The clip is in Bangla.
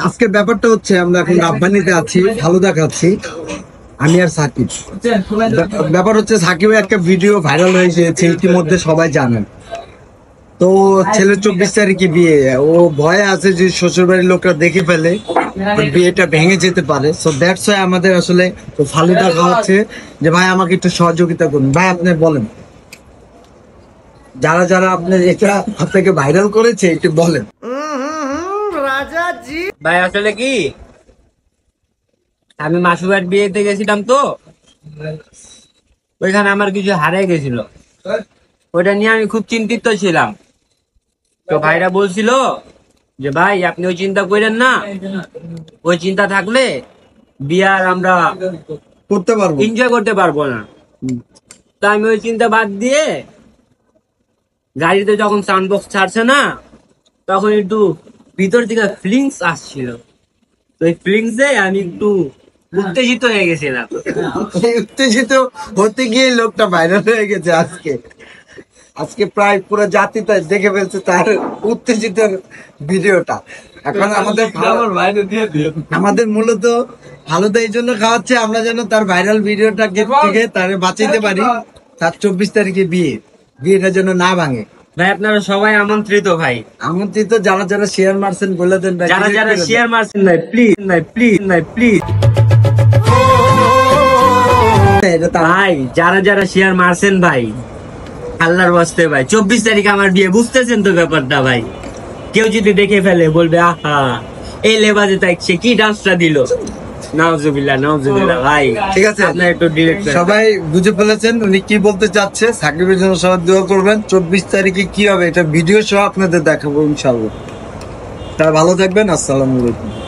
আজকে ব্যাপারটা হচ্ছে আমরা এখন রাব্বানিতে আছি, ভালো দেখাচ্ছি আমি আর সাকিব। ব্যাপার হচ্ছে সাকিবের একটা ভিডিও ভাইরাল হয়েছে, ইতিমধ্যে সবাই জানেন। তো ছেলের 24 তারিখে বিয়ে, ও ভয়ে আছে যে শ্বশুর বাড়ির লোকরা দেখে ফেলে বিয়েটা ভেঙে যেতে পারে। সো দ্যাটস ওয়াই আমাদের আসলে ফালুদা খাওয়াচ্ছে যে ভাই আমাকে একটু সহযোগিতা করুন। ভাই আপনি বলেন, যারা যারা আপনার এটা আপনাকে ভাইরাল করেছে একটু বলেন। ভাই আসলে কি, আমি মাসুবার বিয়েতে গেছিলাম, তো ওইখানে আমার কিছু হারিয়ে গেছিল, ওইটা নিয়ে আমি খুব চিন্তিত ছিলাম। তো ভাইরা বলছিল যে ভাই আপনি ওই চিন্তা করেন না, ওই চিন্তা থাকলে বিয়ার আমরা করতে পারবো, এনজয় করতে পারবো না। তা আমি ওই চিন্তা বাদ দিয়ে গাড়িতে যখন সাউন্ড বক্স ছাড়ছে না, তখন একটু ভিতর থেকে ফিলিংস আসছিল। তো এই ফিলিংসে আমি একটু উত্তেজিত হয়ে গেছিলাম। উত্তেজিত হতে গিয়ে লোকটা ভাইরাল হয়ে গেছে। আজকে প্রায় পুরো জাতি দেখে ফেলছে তার উত্তেজিত ভিডিওটা। এখন আমাদের মূলত ভালোটা এই জন্য খাওয়াচ্ছে, আমরা যেন তার ভাইরাল ভিডিওটা থেকে তারে বাঁচাইতে পারি। তার 24 তারিখে বিয়েটা যেন না ভাঙে। ভাই আপনারা সবাই আমন্ত্রিত, ভাই আমন্ত্রিত। যারা যারা শেয়ার মারছেন বলে দেন, যারা যারা শেয়ার মারছেন নাই প্লিজ, প্লিজ ভাই, যারা যারা শেয়ার মারছেন ভাই, আল্লাহর ওয়াস্তে ভাই 24 তারিখ আমার বিয়ে, বুঝতেছেন তো ব্যাপারটা ভাই। কেউ যদি দেখে ফেলে বলবে আহা এই লেবাজে তাই সে কি ডান্সটা দিল। নাউজুবিল্লাহ ভাই। ঠিক আছে, আপনার একটু ডিরেক্ট সবাই বুঝে ফেলেছেন উনি কি বলতে চাচ্ছে। সাকিবের জন্য সবাই দোয়া করবেন। 24 তারিখে কি হবে এটা ভিডিও সহ আপনাদের দেখাবো ইনশাআল্লাহ। তারা ভালো থাকবেন। আসসালামু আলাইকুম।